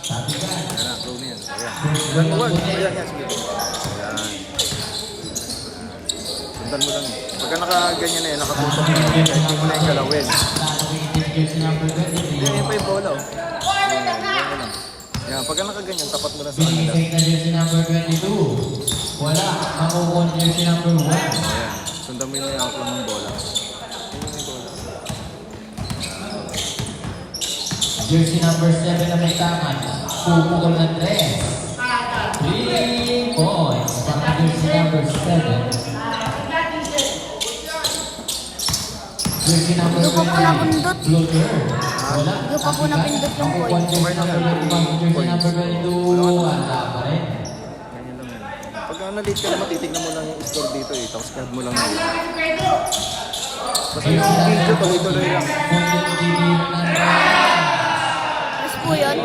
Ayan na, throw na yan. Ayan. Ayan, wag. Ayan, yan. Sige. Ayan. Sundan mo lang eh. Pagka nakaganyan na yan, nakatutok na yan. Kahit hindi mo na yung galawin. Yan pa yung bola oh. Ayan, yan mo lang. Yan, pagka nakaganyan, tapat mo lang sa kanila. Binigay na jersey number 22. Wala. Makukuha jersey number 1. Ayan. Sundan mo yung ako ng bola. Yan yung bola. Jersey number 7 na may tangan. Pupukol ng 3. 3 points para jersey number 7. Jersey number Hindi ko po napindot. Floater. Wala. Hindi ko pa po napindot yung Makukuha point. jersey number 21. Jersey number 22. Wala pa rin. Ganyan lang yan. Pagka na-late ka naman, titignan mo lang yung score dito eh. Tapos card mo lang yun. Basta yung video, tuloy-tuloy lang. Yes po yun.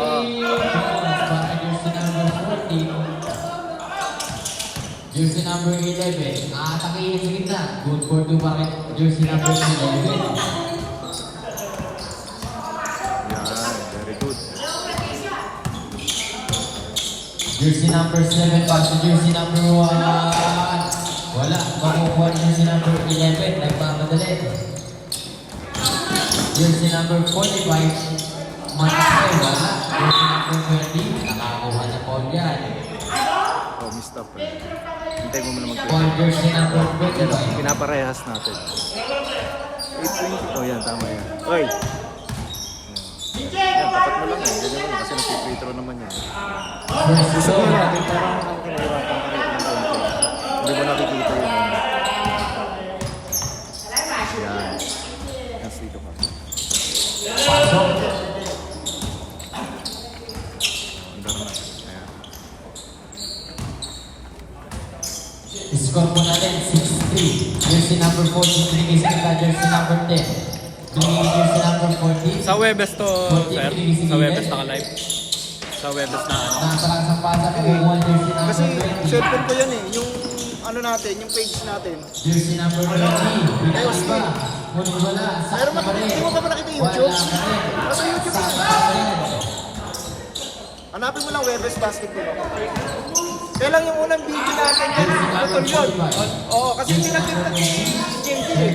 Jersey number 11. Nakatakihin sa gitna. Good for 2 bakit jersey number 11. Yan, very good. Jersey number 7 pass to jersey number 1. Wala. Makukuha ni jersey number 11. Nagpapadali. Jersey number 45. Matay. Wala. Jersey number 20. Nakakuha na Paul yan. Oh, missed up eh. Hintay mo naman Paul kayo. jersey number 25. Pinaparehas natin. 820. Oh, yan. Tama yan. Oy! Yan, tapat mo lang eh. Ganyan mo lang kasi nag-free throw naman yan. First Gusto mo goal. natin parang kinahirapan ka rin ng konti. Hindi mo nakikita yun. Yan. Yan, dito ka. Pasok. Andar na. Ayan. Score po natin 6-3. Jersey number 43 kay Sika. Jersey number 10. Bigay jersey number 14. Sa Webes to, sir? Sa Webes naka-live? Sa Webes na ano? Nakakarang sa pasa. Kumuha jersey number Kasi 20. cellphone ko yan eh. Yung ano natin, yung page natin. Jersey number 20. Binawas pa. Ngunit wala. Meron Sakto ba, pa rin. hindi mo pa ba nakita yung YouTube? Wala pa rin. Nasa YouTube Sakto yun. pa rin. Hanapin mo lang Webes Basketball. Kailan yung unang video natin yan? Jersey Ano number yun? 45. Oo, kasi Jersey pinagkita number ni James eh.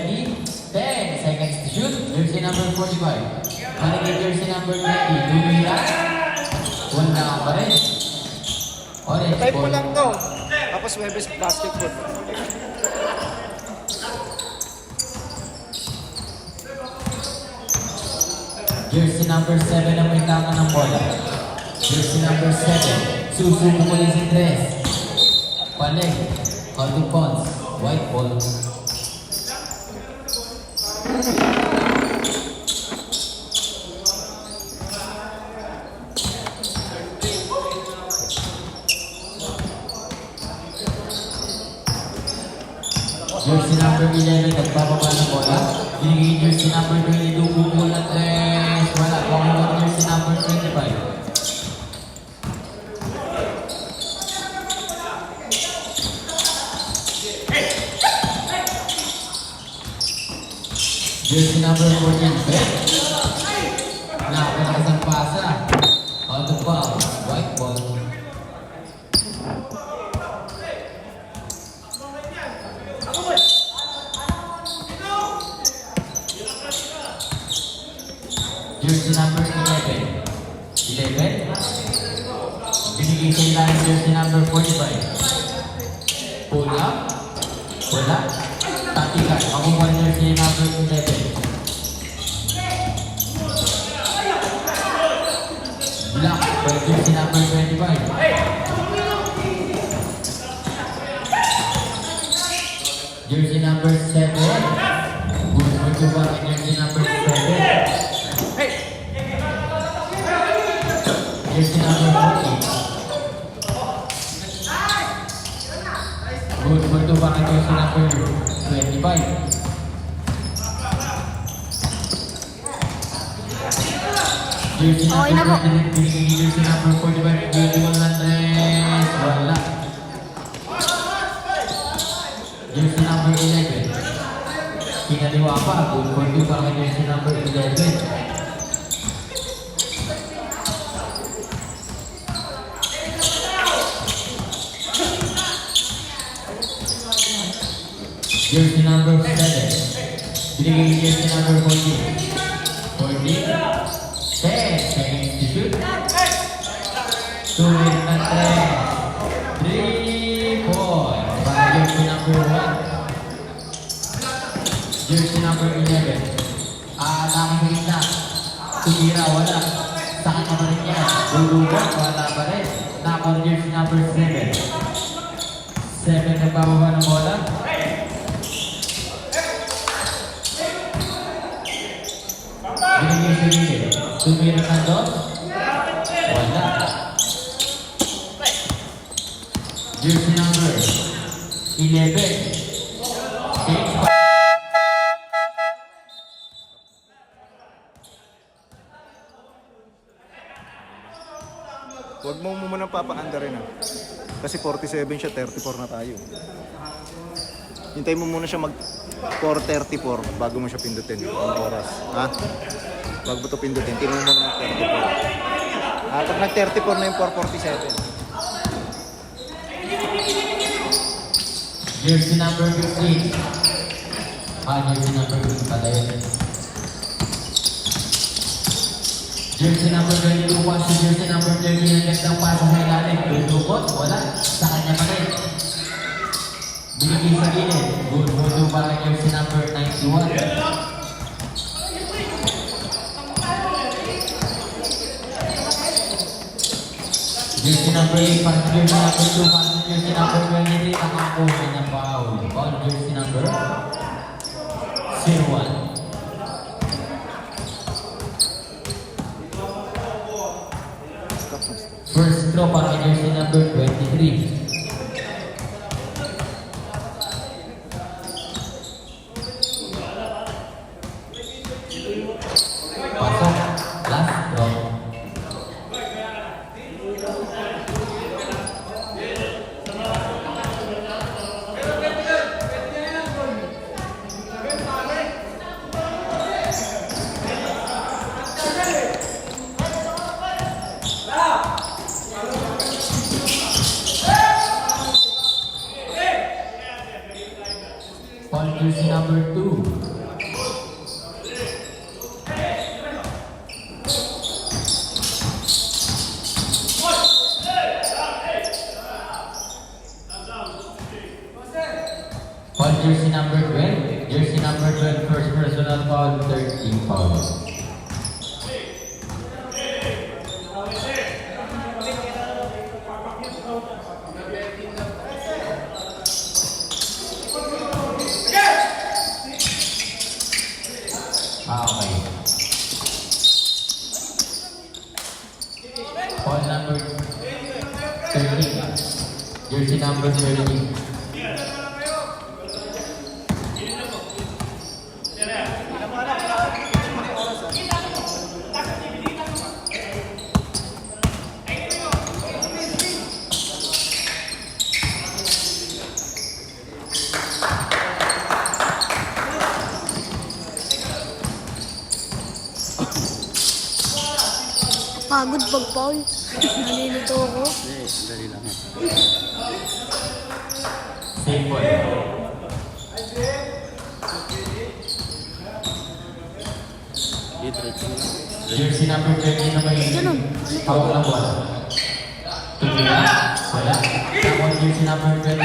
10 seconds to shoot. Jersey number 45. Maligay jersey number 20. Lumila. Wala pa rin. Orange Type mo ball. lang to. Tapos Webes Basketball. Jersey number 7 na may tama ng bola. Jersey number 7. Susubo ko yung si Tres. Paleg. Auto Pons. White ball. Jersey number 11, nagpapaba ng bola. Binigay jersey number 22, bukol na 3. Wala, pakuha jersey number 25. Jersey number 14, Bet. Nakapalakas ang pasa. Out of bounds, white ball. Jersey number 11. 11. Binigay sa ilalim jersey number 45. Pull up. Wala. Tatikan. Makukuha jersey number 11. Block. By jersey number 25. Jersey number 7. Good for two back jersey number 7. Jersey number 40. Good for two back jersey number 25. Jersey Okay na po. number 13, binigay jersey number 45, beautiful na tres. Wala. Jersey number 11. Pinaliwa pa, good for two para jersey number 11. Jersey number 7. Binigay yung jersey number 14. 14. 10 seconds to shoot. 2 minutes na 3 points. Para jersey number 1. Jersey number 11. Aatake sa gitna. Tumira, wala. Sa kanya pa rin yan. Lulugan, wala pa rin. Tapos jersey number 7. 7 na bababa ng bola. Binigay sa gilid. Tumira na doon. Wala. Jersey number 11. Change pa. Huwag mo muna papaanda rin, ha. Kasi 47 siya, 34 na tayo. Hintay mo muna siya mag 4:34 bago mo siya pindutin ang oras. Ha? Bago mo ito pindutin, tingnan mo muna mag 34. Pag nag 34 na yung 4:47. Jersey number 15. Jersey number 15 pala yun. Jersey number 22 pa si jersey number 30 na gandang pasa sa ilalim. Lulukot, wala. Sa kanya pa rin. Binigay sa gilid. Good hudo para jersey number 91. Jersey number 8 para si jersey number 2 para si jersey number 23. Nakakuha ng foul. Foul jersey number 01. First throw para kay jersey number 23. Pasok. Last throw. Foul jersey number 2. Foul jersey number 12. Jersey number 12, first personal foul, 13 fouls. Okay. Foul number 13. Jersey number 13. Pagod pag Paul. Nalilito ako. Dali lang. Safe ball. Jersey number 13 na may Ganun. foul na bola. Tumira. Wala. Tapos jersey number 23.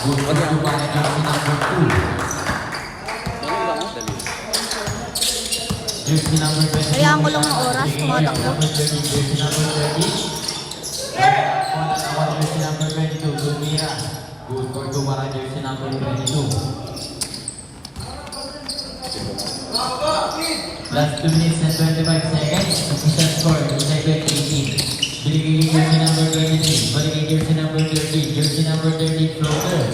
Good for you para jersey number 2. Jersey number 20. Kayaan ko lang ng oras, tumatakbo. Jersey number 30. Jersey number 22. Tumira. Good for you para jersey number 22. Last 2 minutes and 25 seconds. Official score, 7-18. Binigay yung jersey number 23. Binigay jersey number 30. Jersey number 30, floater.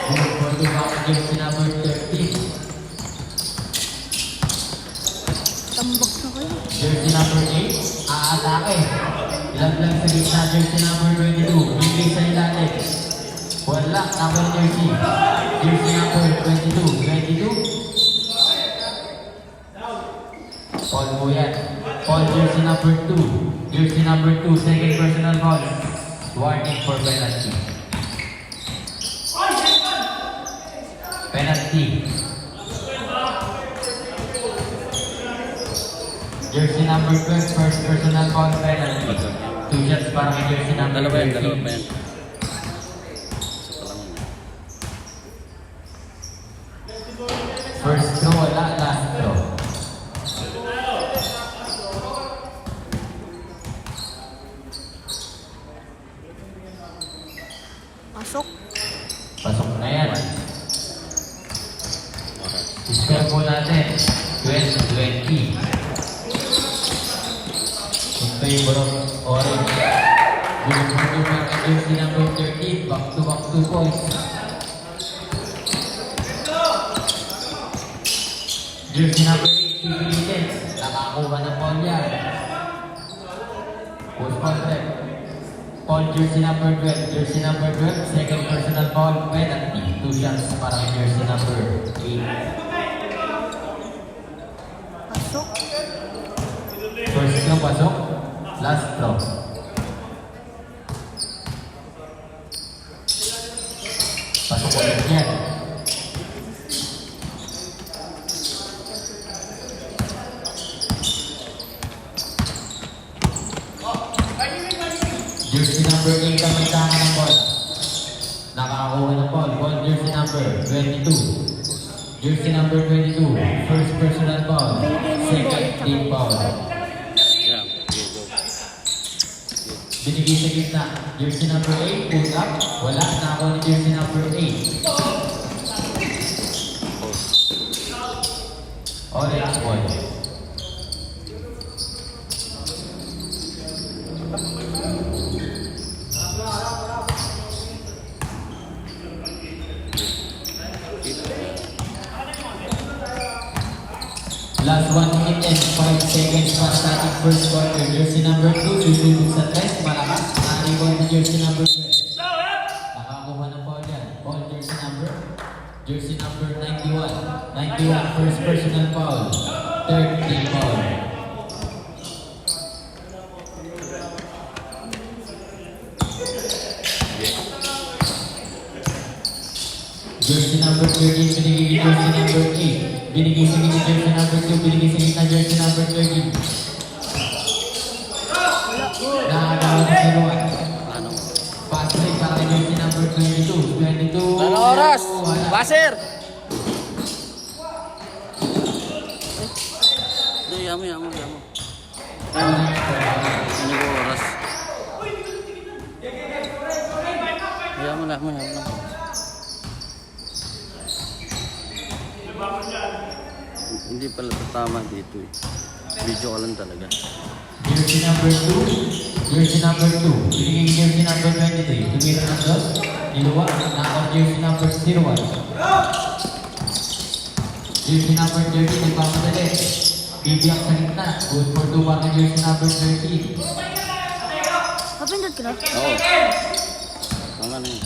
Good for you para jersey number 30. Tambak na kayo. Jersey number 8, aatake. Laglag sa gitna, jersey number 22. Bigay sa ilalim. Wala, number jersey. Jersey number 22. 22. Paul mo yan. Paul jersey number 2. Jersey number 2, second personal foul. Warning for penalty. penalty. Jersey number 12, first personal foul penalty. 2 shots para kay jersey number Dalawa yan, 13. dalawa pa yan. First throw, wala. Last throw. Pasok. Pasok na yan. Score po natin, 20-20. In favor of Orange. Good for jersey number 13. Back-to-back 2 points. Jersey number 8, pipilitin. Nakakuha ng ball yan. Post contact. Paul, jersey number 12. Jersey number 12, second personal foul penalty. 2 shots para kay jersey number 8. Pasok. First throw, pasok. Last throw. Pasok ulit yan. Jersey number 8 ang may tama ng ball. Nakakakuha ng ball. Ball jersey number 22. Jersey number 22. First personal ball. Second team ball. Yeah, okay, go. Binigay sa gitna. Jersey number 8. Pull up. Wala. Nakakuha ni jersey number 8. Orange ball. Last 1 minute and 5 seconds para sa ating first quarter. Jersey number 2, susubok sa test, malakas. Nakakibol na jersey number 12. Nakakuha ng ball yan. Ball jersey number 91. 91, first personal foul. Third team foul. Jersey number 13, binigay jersey number 8. Binigay sa gitna jersey number 2, binigay sa gitna jersey number 13. Nakagawa na si Ruan. Pass break para kay jersey number 22. 22. Ano oras? Wala. Baser! Hindi, yamo. Ano ko oras? Yamo lang. Hindi pala tama dito eh. Video ka lang talaga. Jersey number 2. Jersey number 2. Binigay jersey number 23. Tumira ng dos. Niluwa. Nakakaw jersey number 01. Jersey number 30. Nagpapadali. Bibiyak sa gitna. Good for 2 para jersey number 13. Mapindot ka na? Oo. Tama na yun.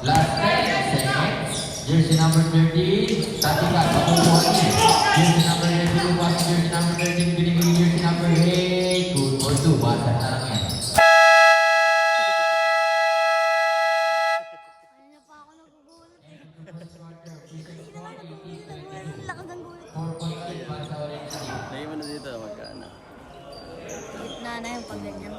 Last 10 seconds. Jersey number 13. Tatika. Pakukuha niya. Jersey number 22. Basa jersey number 13. Binigay jersey number 8. Good for 2. Basa na lang yan. Kanina pa ako nagugulat. Lakas ng gulat. 4.8 para sa orange team. Lagay mo na dito, magkano. Nanay yung pag ganyan.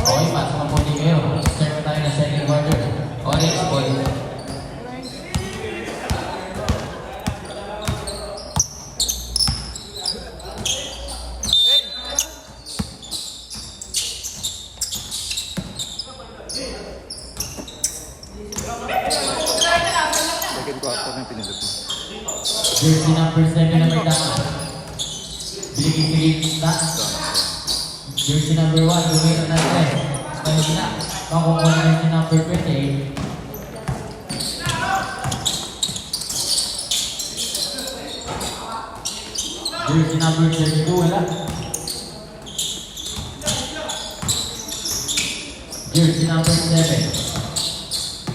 Okay, pasok ang puli kayo. Start tayo na second quarter. Orange boy. second quarter na pinindot mo. Jersey number 7 na may tama. Biligin-biligin na. Jersey number 1, Lumira na 3. Tayo na. Makukuha na jersey number 28. Jersey number 32, wala. Jersey number 7.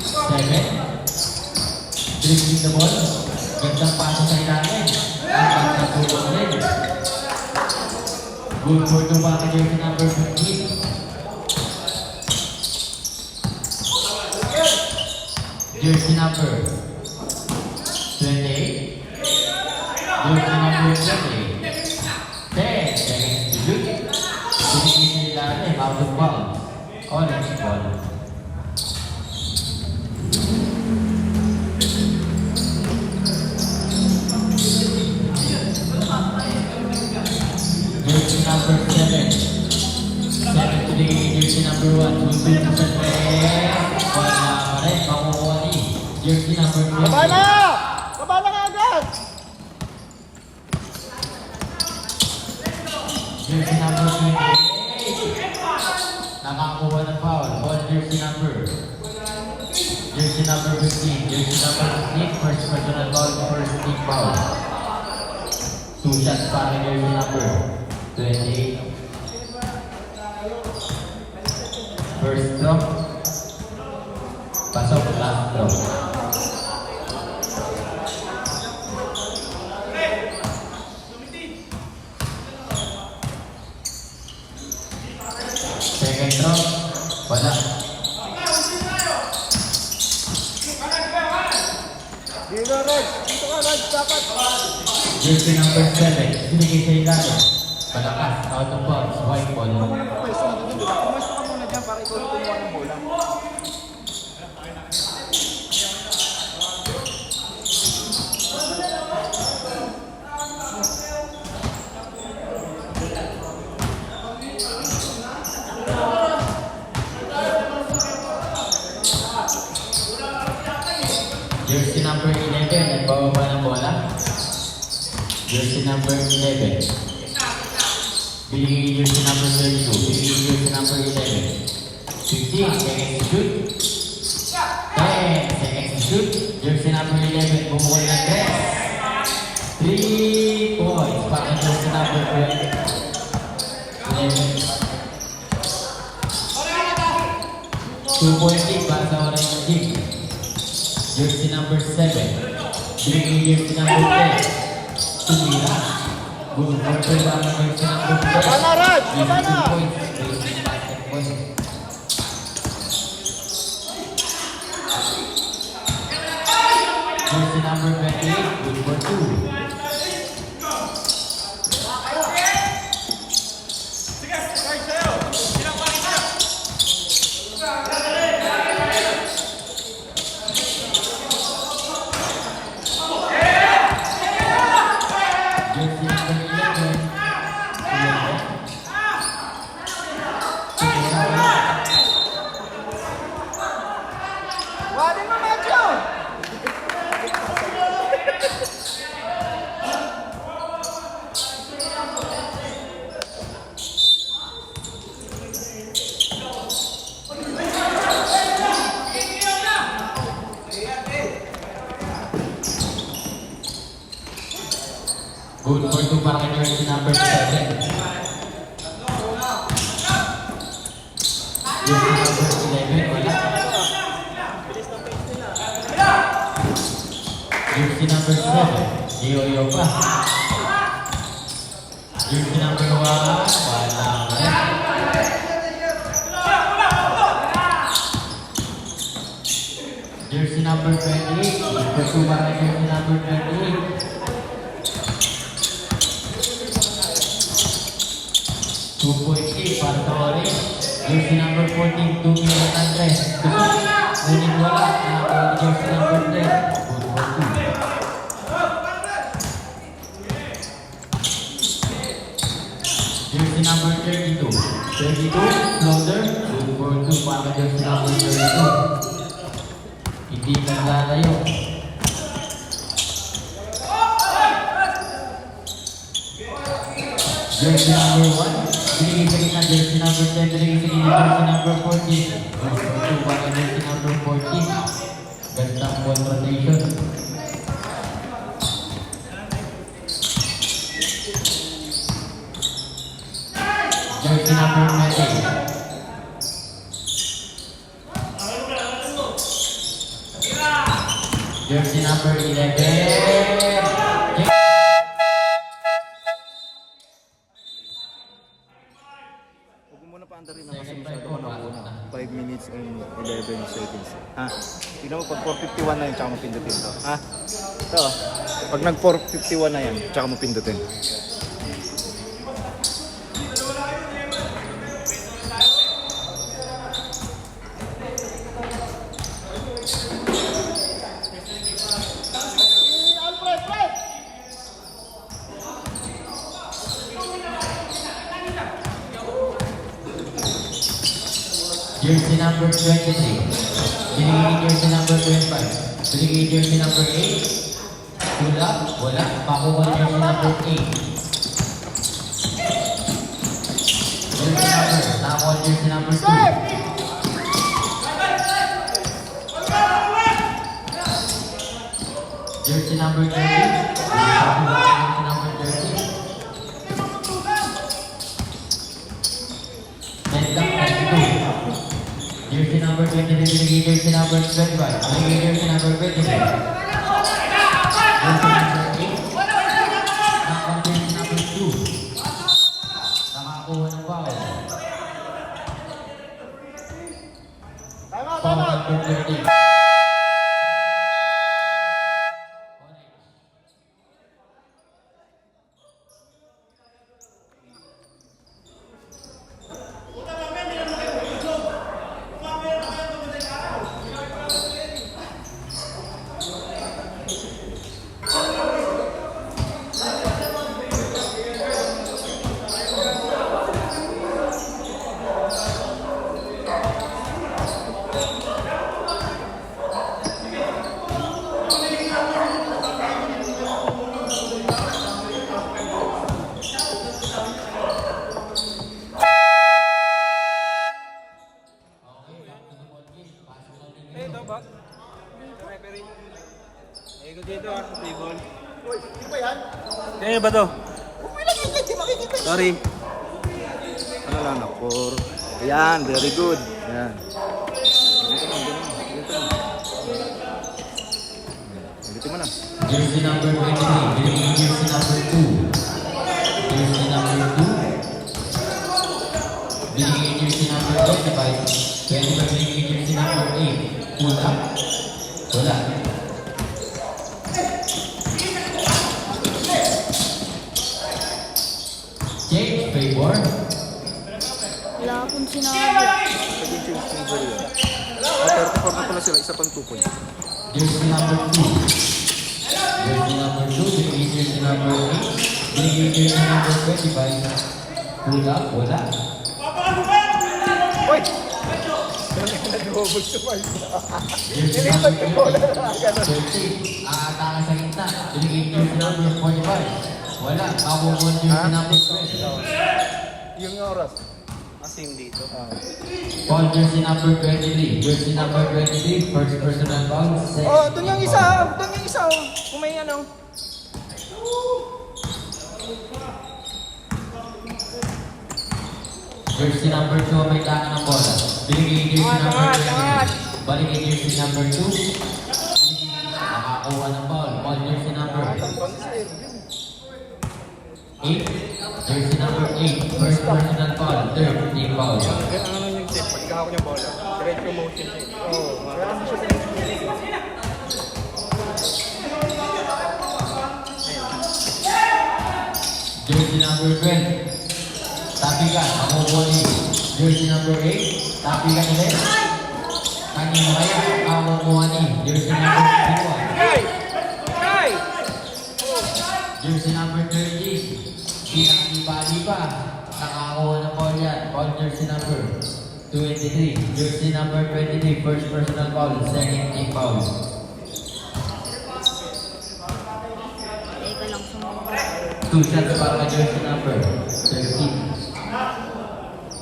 7. Dribbling the ball. Gandang paso sa ilalim. Ang pagkatulong rin. Good for the back jersey number 15. Jersey number 28. Jersey number 20. 10 seconds to shoot. Binigyan nila rin out of bounds. Orange ball. Jersey number 7. 7 to the jersey number 1. Susunod sa 3. Wala pa rin. Makukuha ni jersey number 20. Baba na! Baba na nga agad! Jersey number 28. Nakakuha ng foul. On jersey number. Jersey number 15. Jersey number 15. First personal foul. First team foul. 2 shots para jersey number 28. First drop. Pasok. Last drop. Second drop, wala. Dito, Reg! Dito ka, Reg! Dapat! Jersey number 7, binigay sa ilalim. Palakas, out of bounds, white ball. Pwesto na dito, diba? Pwesto ka muna dyan para ikaw yung kumuha ng bola. Jersey number 11, nagbababa ng bola. Jersey number 11. Binigay jersey number 32. Binigay jersey number 11. 15 seconds to shoot. 10 seconds to shoot. Jersey number 11, bumukol ng 3 points para jersey number 11. 2 point lead para sa orange team. Jersey number 7. Binigay jersey number 10. Tumira. Good for the back jersey number 10. Baba na, Raj! Baba na! 2 points. Basket point. Jersey number 28. Good for 2. Jersey number 11. 11. Wali mo, Medyo! Good for 2 para kay jersey number 7. Jersey number 11, wala. Jersey number 7, Yoyo pa. Jersey number 1, wala rin. Jersey number 28, good for 2 para kay jersey number 28. 2.8 para sa orange. Jersey number 14, 2 million Andres. Ngunit wala. Nakakuha jersey number 10. Good for 2. Jersey number 32. 32, floater. Good for 2 para jersey number 32. Hindi naglalayo. Jersey number 1. Binigay sa gitna, jersey number 10. Binigay sa gitna, jersey number 14. Tutuwa ka jersey number 14. Gandang ball rotation. Jersey number 20. Jersey number 11. Huwag mo muna paandarin na kasi masyado ka na 5 minutes and 11 seconds. Ha? Tingnan mo, pag 451 na yan, tsaka mo pindutin to. Ha? Ito, pag nag 451 na yan, tsaka mo pindutin. Jersey number 23. Binigay jersey number 25. Binigay jersey number 8. Wala. Pakuha jersey number 8. Jersey number. Nakuha jersey number 2. Jersey number 30. Pakuha jersey number 30. And up 32. Jersey number 23, binigay jersey number 25. Binigay jersey number 23. Jersey number 8. Nakon jersey number 2. Nakakuha ng foul. Foul number 13. Kaya ba to? Sorry. Ano lang, na 4. Ayan, very good. Ayan. Ganito mo na. Jersey number 23, binigay jersey number 2. Jersey number 2. Binigay jersey number 25. 25 binigay jersey number 8. Wala. Change favor. Wala akong sinabi. Pwede yung change number yun. 34 na pala sila, isa pang 2 points. Jersey number 2. Jersey number 2, binigay jersey number 8. Binigay jersey number 25. Wala. Uy! Nag-double to 5. Jersey number 30. Aatake sa gitna. Binigay jersey number 45. Wala. Makukuha jersey number 20. Yung oras. Asim dito. Paul jersey number 23. Jersey number 23. First personal foul. Oh, doon yung isa. Doon yung isa. Kung may ano. Jersey number 2 may taka ng bola. Binigay jersey number 23. Baligay jersey number 2. Nakakuha ng foul. Paul jersey number 8. Jersey number 8. First personal foul. Third team foul. Kaya ano yung tip? Pagkahako niya bola. Diretso motion siya. Oo. Jersey number 12. Tapi ka. Makukuha ni jersey number 8. Tapi ka ulit. Kanino kaya? Makukuha ni jersey number 21. Jersey number 30. Pinakibali pa. Nakakuha ng foul yan. Foul jersey number 23. Jersey number 23. First personal foul. Second team foul. Teka lang, sumunod. 2 shots para kay jersey number 13.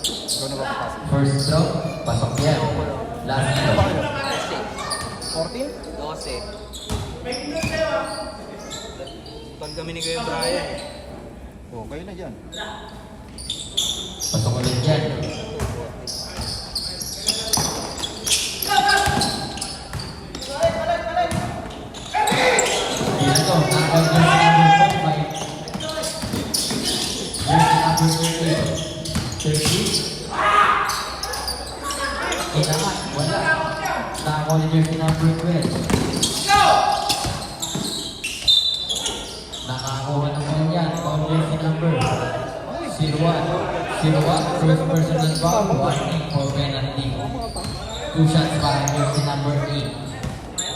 Ikaw na ba papasok? First throw, pasok yan. Last throw. 14? 12. Pag kami ni Kuya Brian. Okay na dyan. Pasok ulit yan. Dito, nakawag jersey number 45. Jersey number 30. 30. Inangat, wala. Nakawag jersey number 12. Nakakuha naman yan. Foul jersey number 01. 01, first personal foul, warning for penalty. 2 shots para jersey number 8.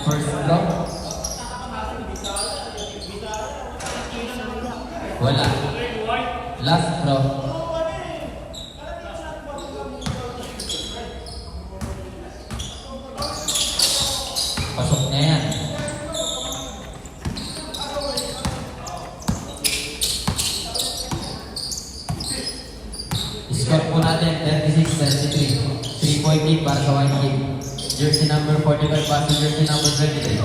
First block. Wala. Last throw. Pasok na yan. Score po natin 36-33. 3-point lead para sa white team. Jersey number 45 pass to jersey number 23.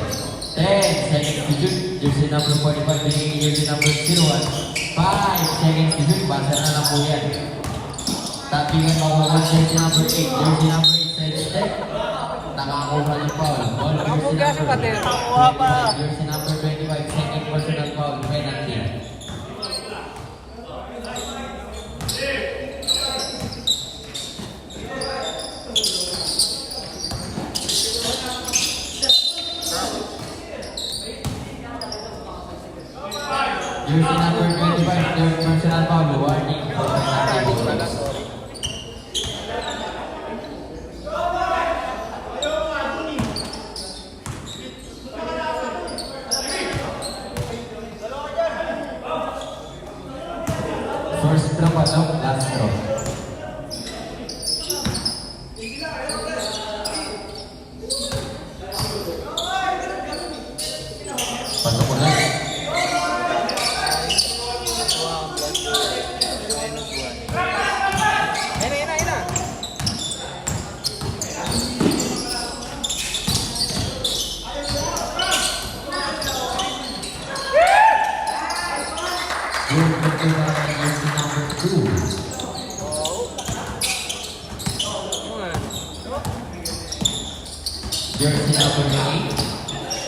10 seconds to shoot. Jersey number 45 binigay jersey number 01. 5 seconds to shoot. Basa na lang po yan. Tapingan makuha jersey number 8. Jersey number 8 side step. Nakakuha ng foul. Ball jersey number 25. Jersey number 25. Second personal foul. Penalty. Jersey number 25, third personal foul, warning for penalty bonus. First throw pasok, last throw. Pasok ulit. Jersey number 2. Jersey number 8.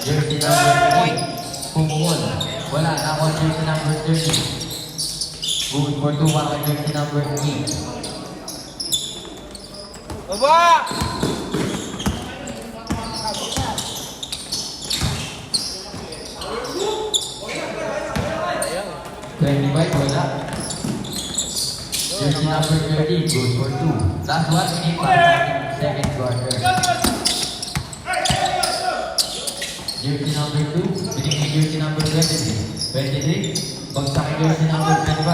Jersey number 8. Pumuhol. Wala. Nakuha jersey number 30. Good for 2 para jersey number 8. Baba! 25, wala. Jersey number 30, good for 2. Last 1 minute para second quarter. Jersey number 2, binigay jersey number 23. 23, bagsak jersey number 25.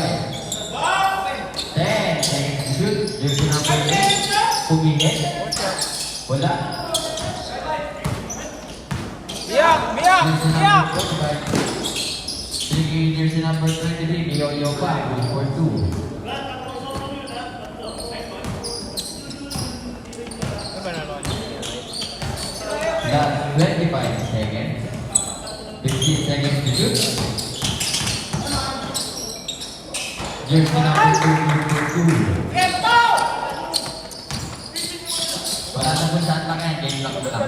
10, second shoot, jersey number 8. Pumihit. Wala. Biyak! Biyak! Jersey Biyak! number 45. Binigay jersey number 23, Niyoyo pa, good for 2. Last 25 seconds. 15 seconds to shoot. Jersey number 2. Wala na po shot lang yan. Game lang po lang.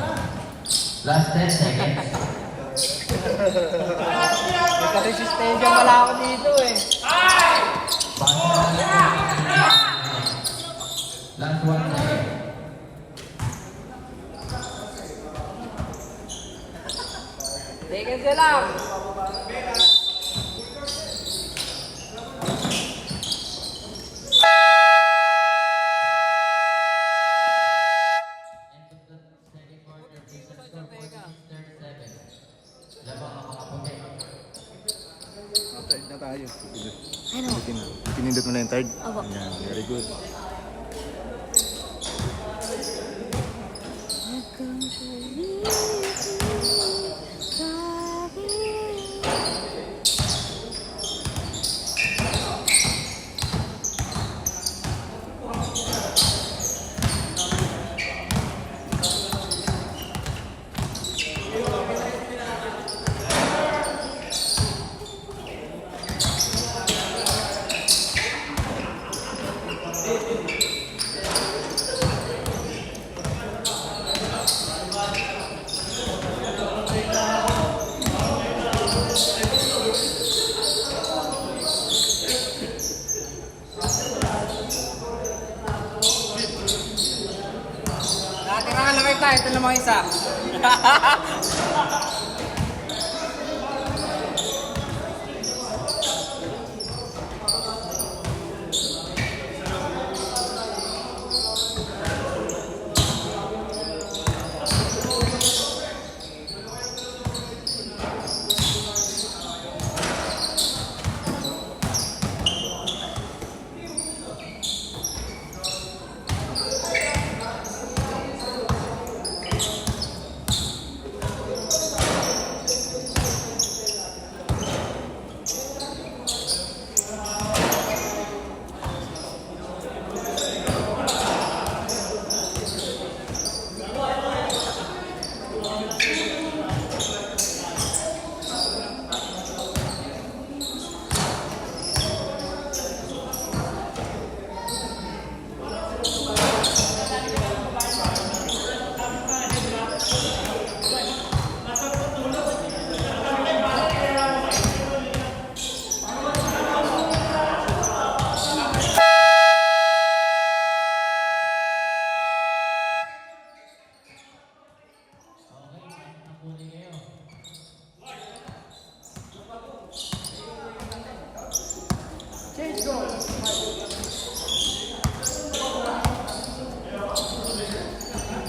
Last 10 seconds. Nagka-resistensya pala ako dito eh. Basta na lang po. Last 1 second. Taken sila. Third na tayo. Ano? Pinindot mo na yung third? Opo. Yan, very good. Tira lang kita, ito namang isa.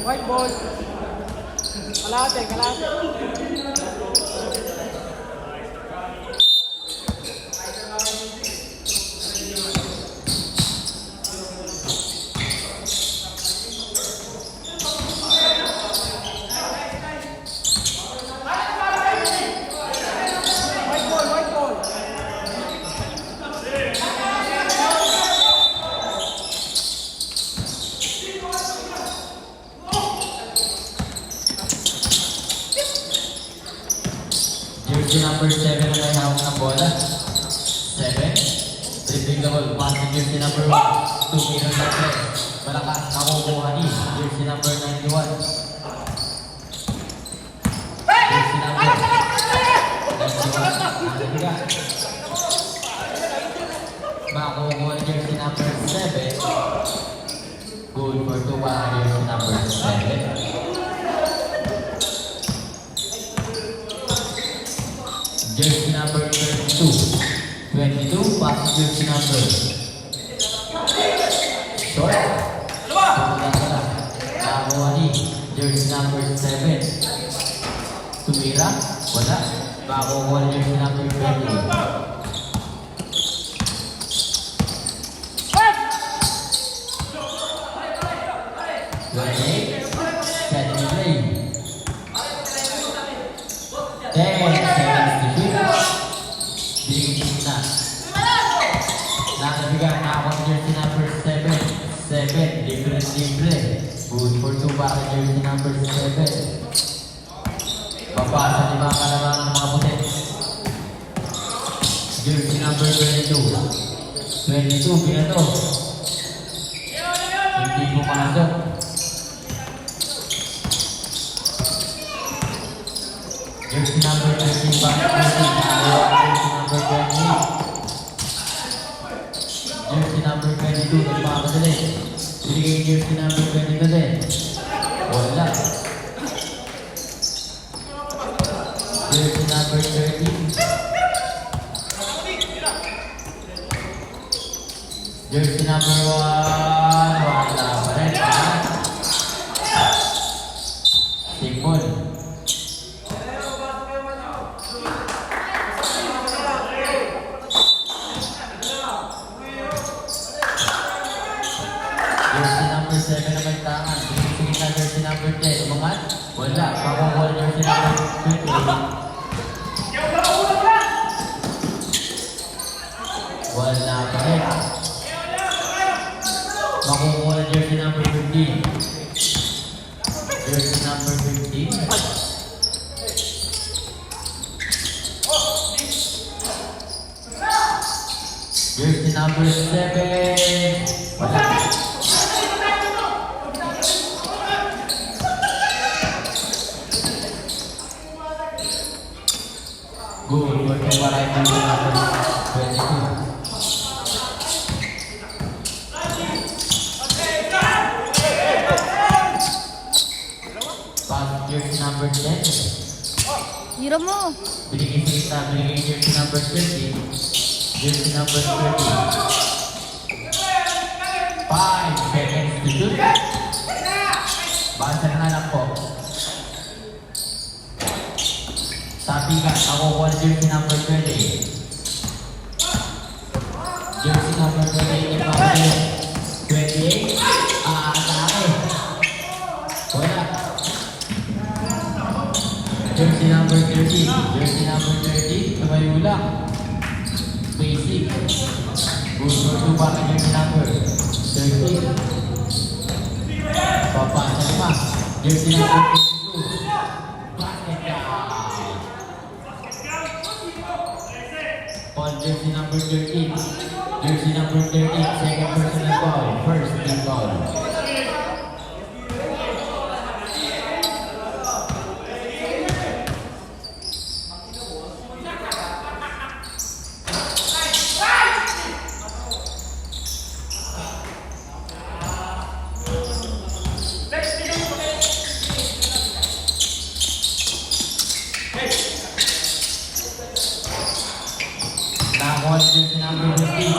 White ball. Kalate, kalate. White ball, white ball. Jersey number 7 ang may hawak ng bola. 7. Dribbling the ball. Passing jersey number 1. Tumira ng 3. Malakas nakukuha ni jersey number 91. Jersey number 91. Nakaliga. Makukuha ni jersey number 7. Good for 2 para jersey number 7. Jersey number 22. 22, passing jersey number. Short. Nakakuha ni jersey number 7. Tumira. Wala. Makukuha ni jersey number 20. Set and play. 10 seconds to shoot. Binigyan na. Nakabigay na ako ng jersey number 7. 7, libre. Good for 2 para jersey number 7. Papasa ni mga kalaban ng mga puti. Jersey number 22. 22, binato. Hindi pumasok. Jersey number 13, jersey number 20. Jersey number 22, nagpapadali. Binigay jersey number 22 din. Wala. Jersey number 13. Jersey number 1. Wala pa rin. Simple. Jersey number 7 na may tangan. Binigay na jersey number 10. Umangat? Wala. Makukuha jersey number 20. Wala pa rin. Makukuha jersey number 15. Jersey number 15. Jersey number 7. Wala. Good. Good to variety number 22. Pass jersey number 10. Hira mo. Binigay jersey number 30. Jersey number 30. 5 seconds to shoot. Basa na lang po. Sabi ka, ako jersey number 20. Jersey number 28 yung mga 28. Atake. Wala. Jersey number 30. Jersey number 30. Tumayo lang. Basic. Gusto to ba ang jersey number 30. Papasa lima. Jersey number 22. Basket down. On jersey number 13. Jersey number 13. Second personal foul. First team foul. Now on jersey number 15.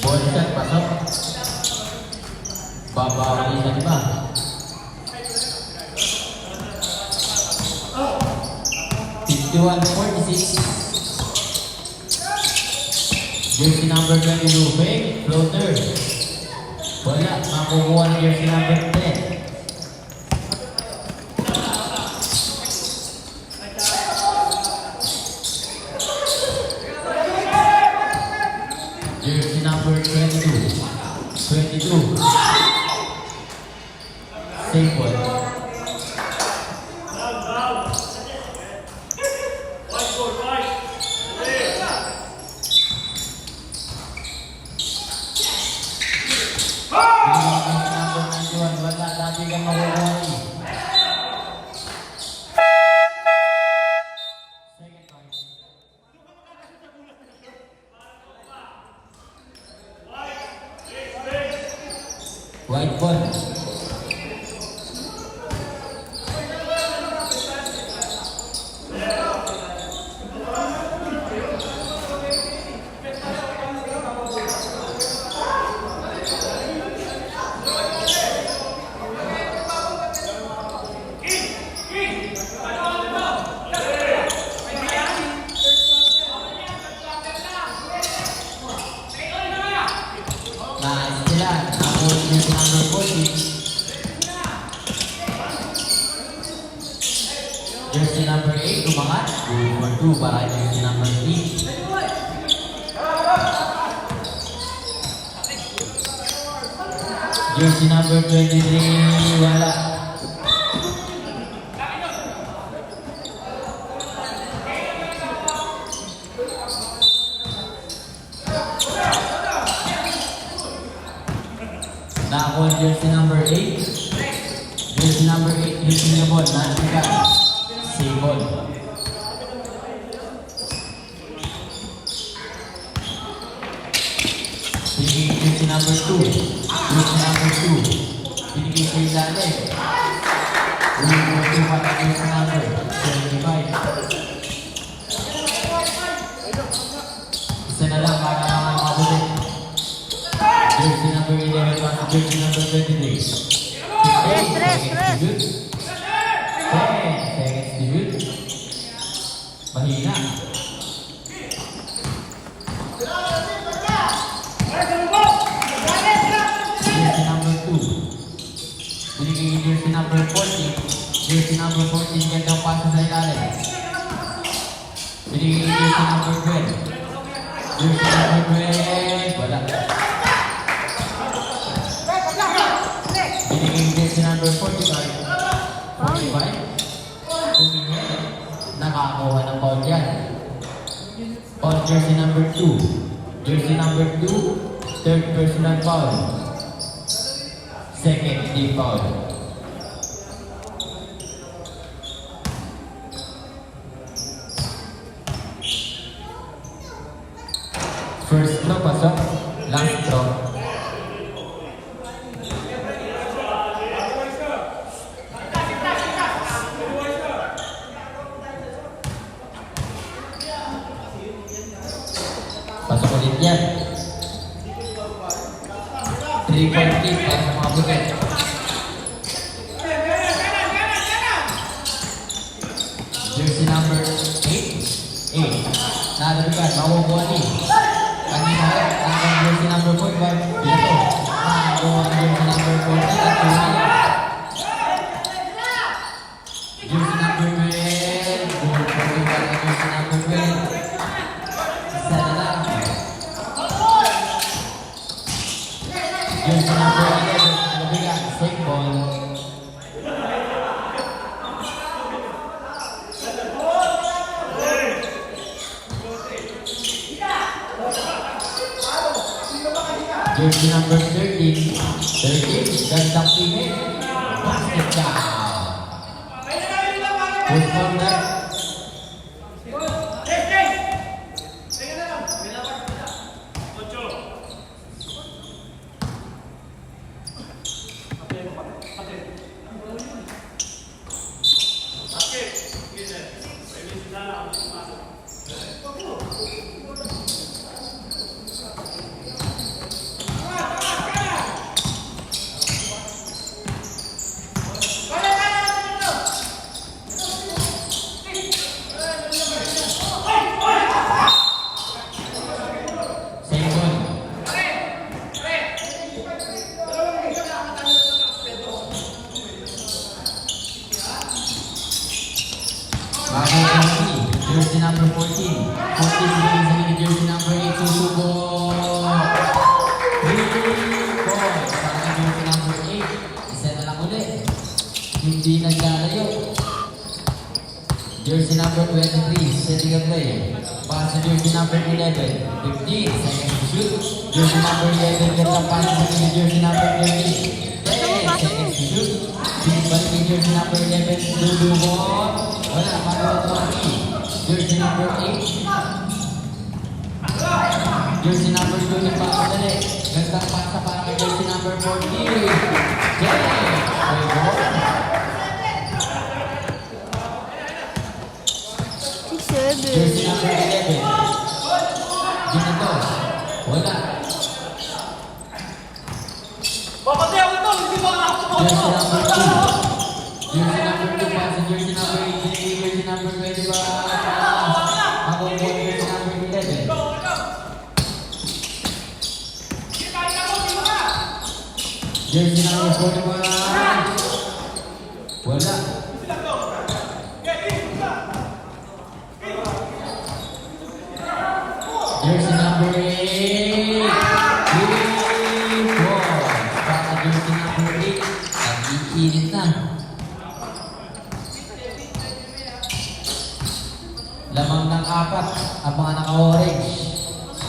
Ball shot, pasok. Babawali na diba? Fifty-one 46. Jersey number 22, fake, floater. Wala, makukuha ng jersey number 10. Jersey number 22. 22. Safe one. Wala, dati kang makukuha rin. Second point. White ball. Nice sila. Ako yung number 40. Jersey number 8, tumangat. 2 for 2 para jersey number 3. Jersey number 23, wala. Nakakuha jersey number 8. Jersey number 8, using the ball. Nanti ka. Save ball. Binigay jersey number 2. Jersey number 2. Binigay sa ilalim. Binigay sa para jersey number 75. Isa na lang para makabulit. Jersey number 11 para jersey number 23. Stress. 10 seconds to shoot. Mahina. Jersey number 2. Binigay jersey number 40. Jersey number 14 gandang pasa sa ilalim. Binigay jersey number 12. Jersey number 12. Wala. Binigay jersey number 45. 45. Nakakuha ng foul yan. On jersey number 2. Jersey number 2, third personal foul. Second team foul. First throw pasok, last throw. Pasok ulit yan. 3-point kick para sa mga buket. Jersey number 8. Nalabigan, makukuha ni. Kanina, ang jersey number 4, dito. Nakakuha ang jersey number 14 at Tunay. Jersey number 12. Goal for the jersey number 12. Isa na lang. Jersey number 11, nalabigan, safe ball. Jersey number 13, gandang teammate, basket down. Push corner. Jersey number 14. 14 sa jersey number 8. Susubo. 3 points para sa jersey number 8. Isa na lang ulit. Hindi naglalayo. Jersey number 23. Setting a play. Para sa jersey number 11. 15 seconds to shoot. Jersey number 11. Ganda pa sa jersey number 13. 10 seconds to shoot. Balik yung jersey number 11. Dudubo. Wala. Magawa ito. Jersey number 8. Jersey number 2 nagpapadali. Gandang pasa para kay jersey number 14. Jersey number 11. Ginito. Wala. Jersey number 2. Jersey number 2 pa sa jersey number 18. Jersey number 20 ba? Ako po jersey number 11. Jersey number 41. Wala. Jersey number 8. Para jersey number 8. Nag-iinit na. Lamang ng 4 ang mga naka-orange.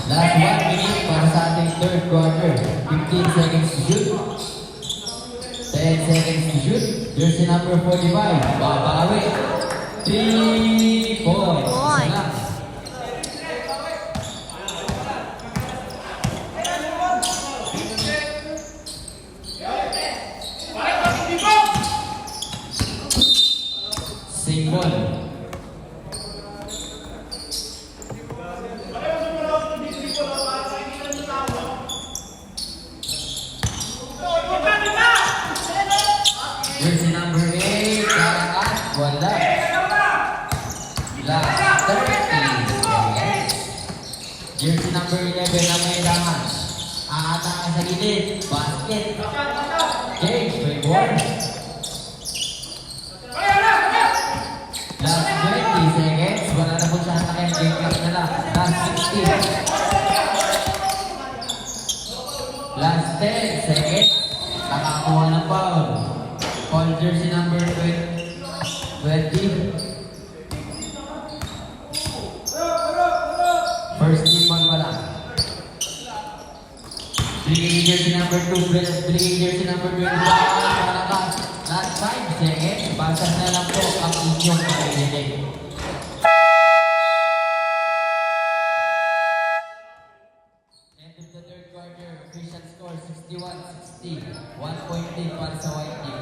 Last 1 minute para sa ating third quarter. 15 seconds to shoot. 10 seconds to shoot. Jersey number 45. Babawi. 3 points. Isa lang. Same ball. Jersey number 8, Karakat, wala. Last 30. Jersey number 11 na may laman. Aatake sa gilid, basket. James, may ball. Last 20 seconds, wala na po sa atake. Game clock na lang. Last 16. Last 10 seconds, nakakuha ng foul. Foul jersey number 20. Binigay jersey number 2. Binigay jersey number 25. Malakas. Last 5 seconds. Basag na lang po ang inyong pag-ibig. End of the third quarter. Official score 61-60. 1 point lead para sa white team.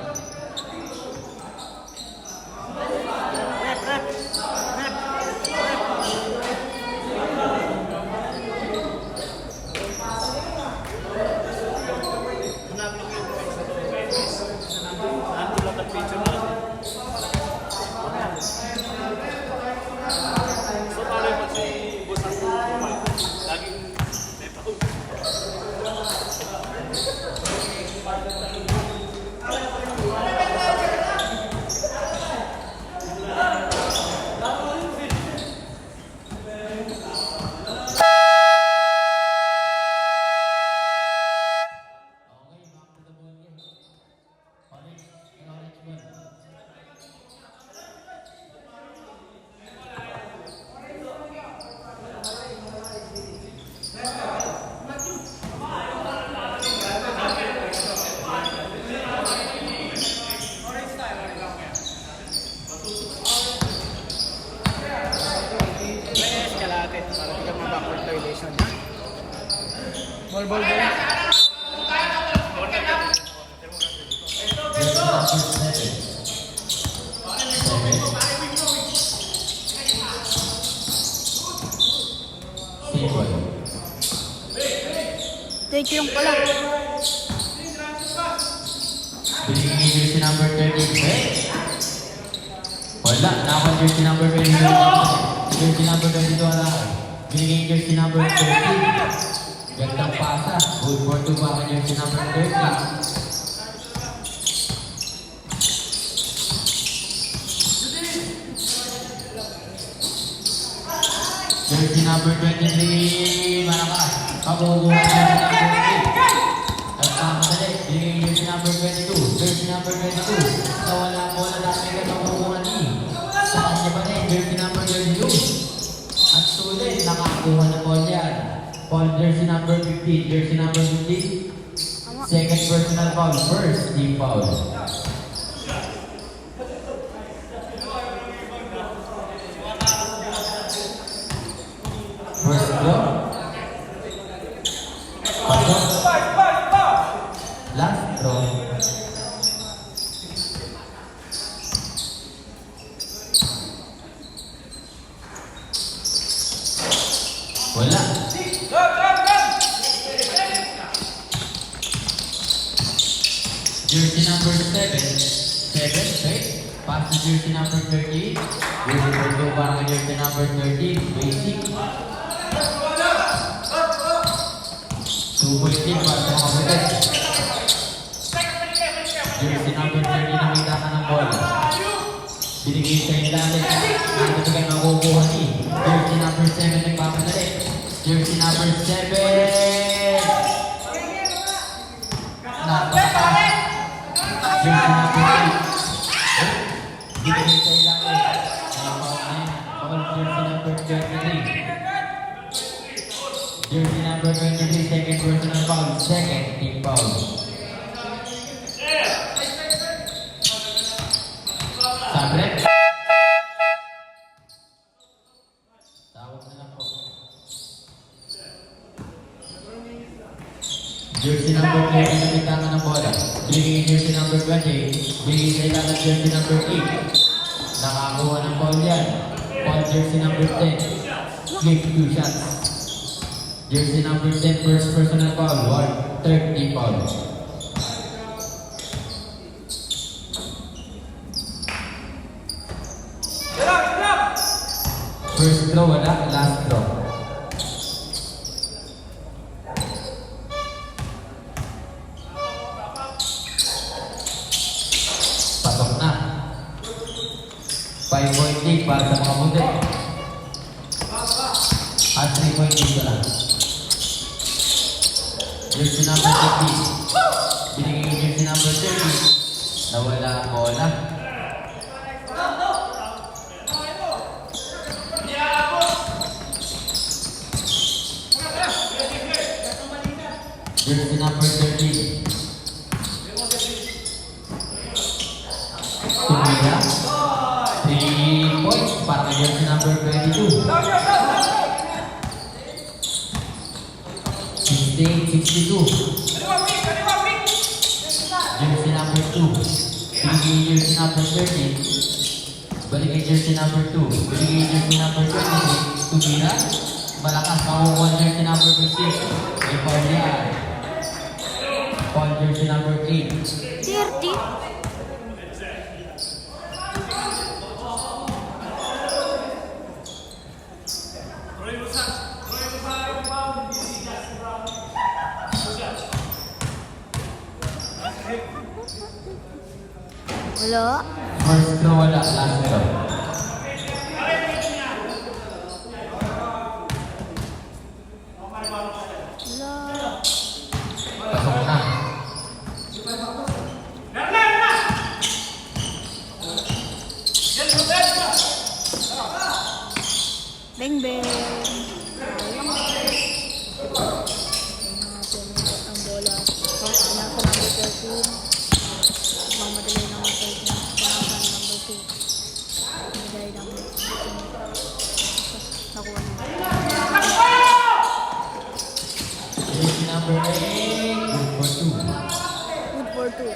Take yung pala. Binigay jersey number 33. Wala. Nakon jersey number 20. Jersey number 22 wala. Binigay jersey number 30. Gandang pasa. Good for 2 pa jersey number 30. Jersey number 23. Malakas. Kabubuhan jersey number 3. At kamadali. Binigay jersey number 22. Jersey number 22. Sa wala bola dami ka nakukuha ni. Sa kanya pa rin. Jersey number 22. At sulit. Nakakuha na ball yan. Ball jersey number 15. Jersey number 15. Second personal foul. First team foul. First blow. Pasok. Last throw. Wala. Jersey number 7. 7, right? Pass to jersey number 30. Jersey number 2 para kay jersey number 30. Basic. 2 point lead para sa mga butet. Jersey number 30 nakita ka ng bola. Binigay sa ilalim. Nakita ka makukuha ni. Jersey number 7 nagpapadali. Jersey number 7. Napaka. Jersey number 8. Binigay sa ilalim. Bawal jersey number 33. Jersey number 23, second personal foul, second team foul. Sabre. Tawag na lang po. Jersey number 20, namitama ng bola. Binigay jersey number 20, binigay sa ilalim jersey number 8. Nakakuha ng foul yan. Foul jersey number 10. Give 2 shots. Jersey number 10, first personal foul, third team foul. First throw, wala. Last throw. Pasok na. 5 point lead para sa mga butet. At 3 point lead ka lang. Jersey number 50. Binigay jersey number 30. Nawala ang bola. Jersey number 3 points para kay jersey number 22. 68-62. Jersey number 2. Binigay jersey number 13. Balik kay jersey number 2. Binigay jersey number 26. Tumira. Malakas makukuha jersey number 15. May foul yan. Foul jersey number 8. 30. Wala. First throw wala. Last throw. Wala. Pasok na. Bang bang. Sayang. Ang bola. Nasa number 13. Mamadali ng number 13. Nasa number 2. Mamadali ng number 13. Nakuha niya. Jersey number 8. Good for 2. Good for 2.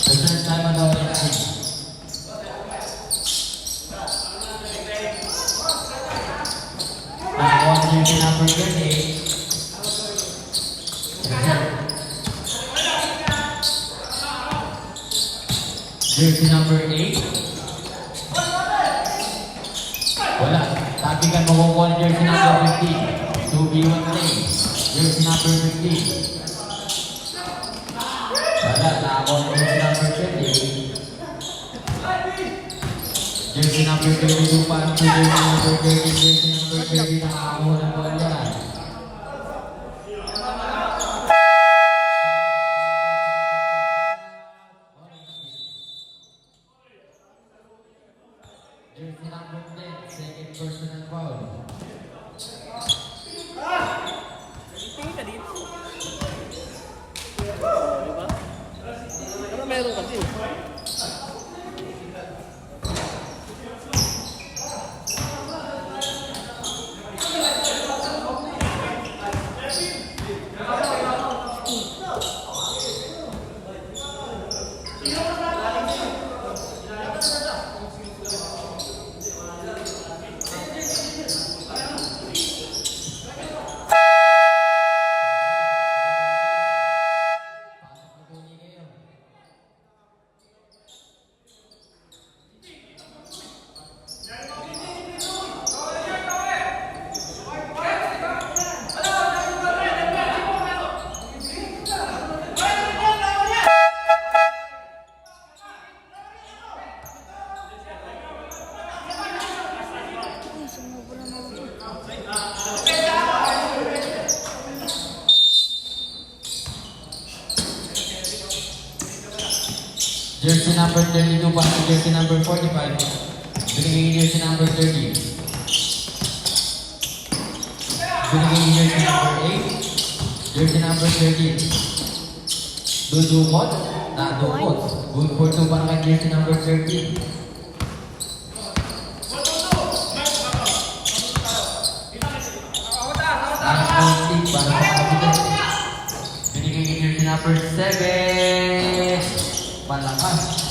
The third time on the orange team. Nakakuha na jersey number 28. Jersey number 8. Wala. Tapikan makukuha na jersey number 15. 2v1 play. Jersey number 15. Wala, nakakuha na jersey number 20. Jersey number 22 pa ang jersey number 30. Jersey number 30 nakakuha na po yan. Jersey number 10, second personal foul. Tingin ka dito. Diba? Pero meron kasi. Uy, sumubra na ako. Jersey number 32 pa ang jersey number 45. Binigay jersey number 30. Binigay jersey number 8. Jersey number 13. Dudukot. Nadukot. Good for 2 para kay jersey number 13. Last para sa kapitän. Binigay jersey number 7. Malakas.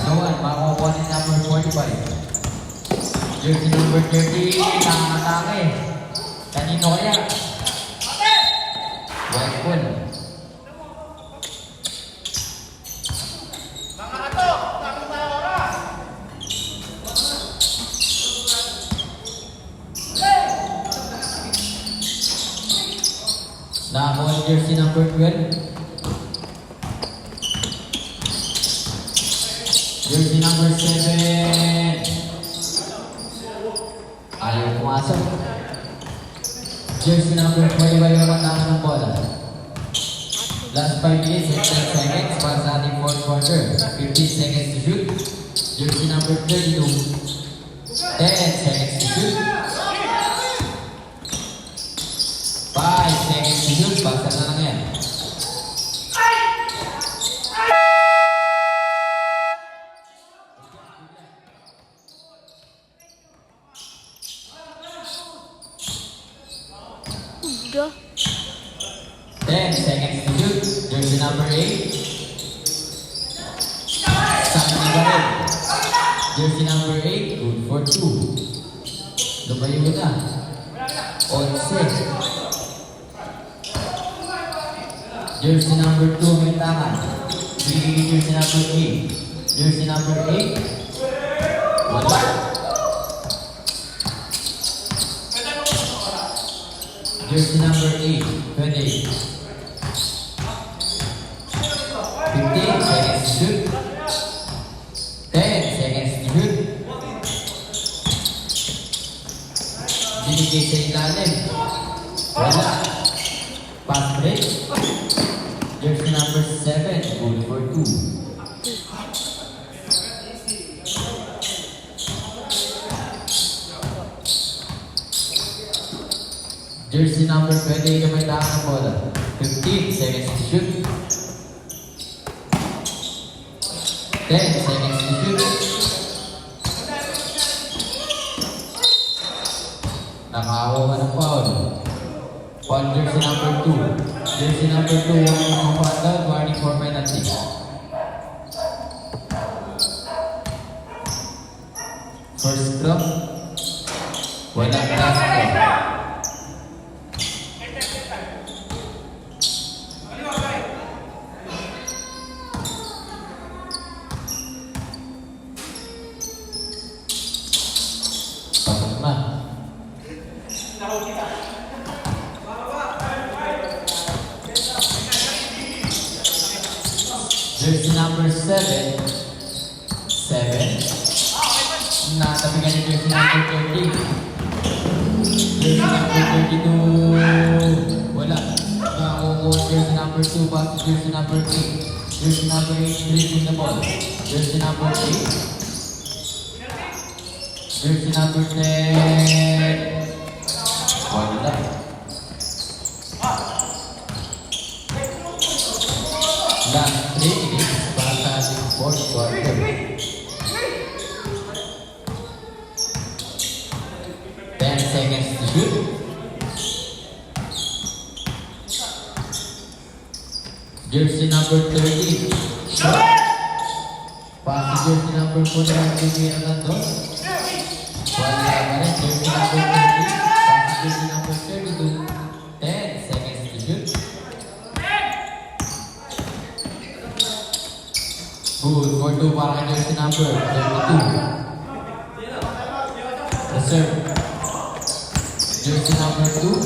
Gawan, makukuha ni number 45. Jersey number 30, nakakatake. Kanino kaya? White ball. Nakakuha ni jersey number 12. Jersey number 7. Ayaw pumasok. Jersey number 45 ang matama ng bola. Last 5 minutes and 10 seconds para sa ating fourth quarter. 15 seconds to shoot. Jersey number 32. 10 seconds to shoot. 5 seconds to shoot. Basta na lang yan. 10 seconds to shoot. Jersey number 8. Sakto pa rin. Jersey number 8, good for 2. Lumayo na. 11. Jersey number 2, may tangan. Bigay jersey number 8. Jersey number 8. Wala. Jersey number 8, 28. 15 seconds to shoot. 10 seconds to shoot. Binigay sa ilalim. Wala. Pass break. Jersey number 7, good for 2. Jersey number 20, may taas ng bola. 15 seconds to shoot. 10 seconds to shoot. Nakahawa ng foul. Foul jersey number 2. Jersey number 2, warning for foul, warning for penalty. First drop. Wala last drop. Pasok na. Jersey number 7. 7. Natabigan ni jersey number 30. Jersey number 32. Wala. Nakakukuha jersey number 2. Back to jersey number 8. Jersey number 8. Dribbling the ball. Jersey number 8. Jersey number 10. Wala. Last 3 minutes para sa ating fourth quarter. 10 seconds to shoot. Jersey number 30. Shot. Pass to jersey number 4 ng Jimmy Hernandez. Wala pa rin. Jersey number 30. Pass to jersey number 32. 10 seconds to shoot. Good for 2 para kay jersey number 32. Reserve. Jersey number 2.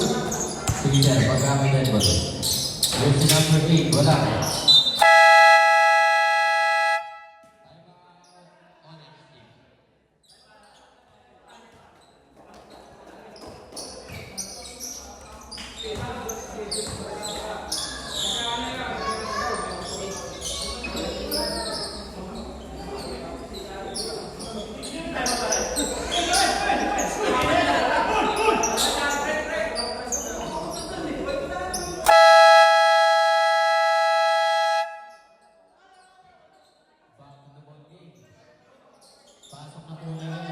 Sige dyan, pagkamay dyan ba ito? Jersey number 8, wala. Pasok na po ngayon.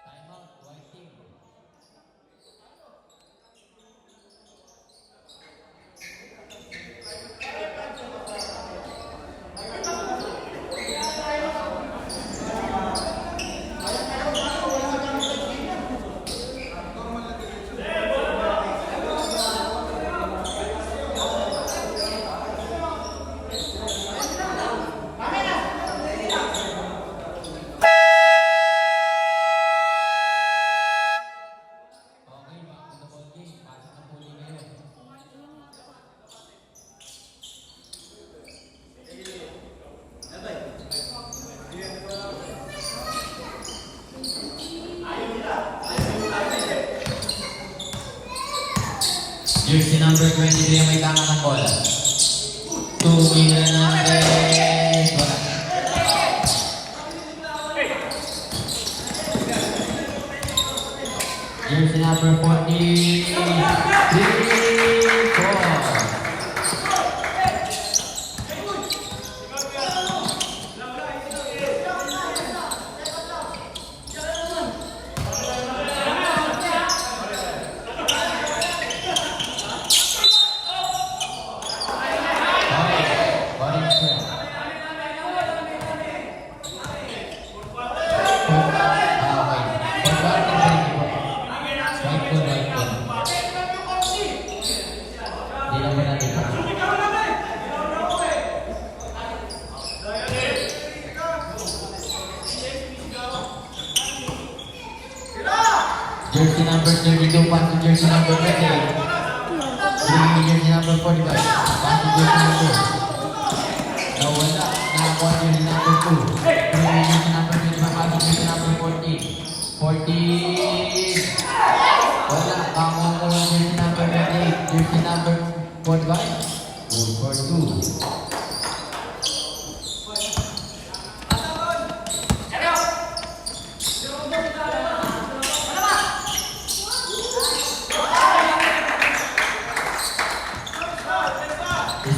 Time out, white team. Okay, basketball game. Pasok na po ngayon. Jersey number 23 may tama ng bola. 2 million Hernandez. Wala. Jersey number 40. 3, 4. ito. Hindi naman natin pa. Jersey number 32, pass to jersey number 28. Bringing jersey number 45. Pass to jersey number. Nawala. Nakakuha jersey number 2. Bringing jersey number 25. Pass to jersey number 14. 14. Wala. Pakakuha jersey number 28. Jersey number 45. Good for 2.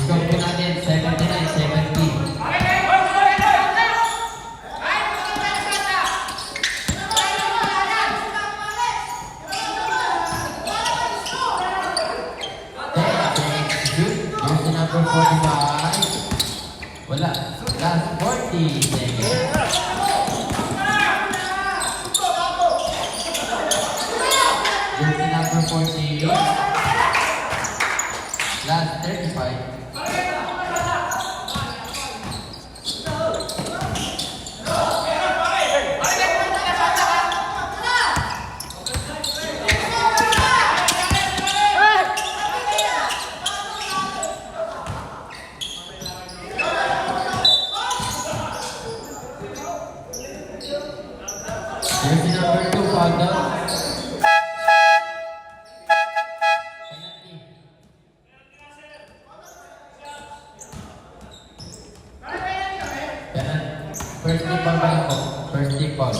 Score po natin 79-70. Jersey number 45. Wala. Last 40 seconds. Jersey number 40. Last 35. Jersey number 2, foul down. First tip ball ba lang po? First tip ball.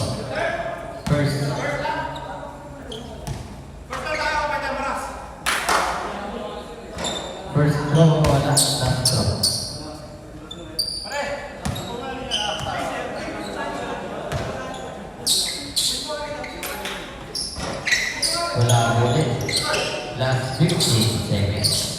First. First throw, wala. Last throw. Wala ulit. Last 15 seconds.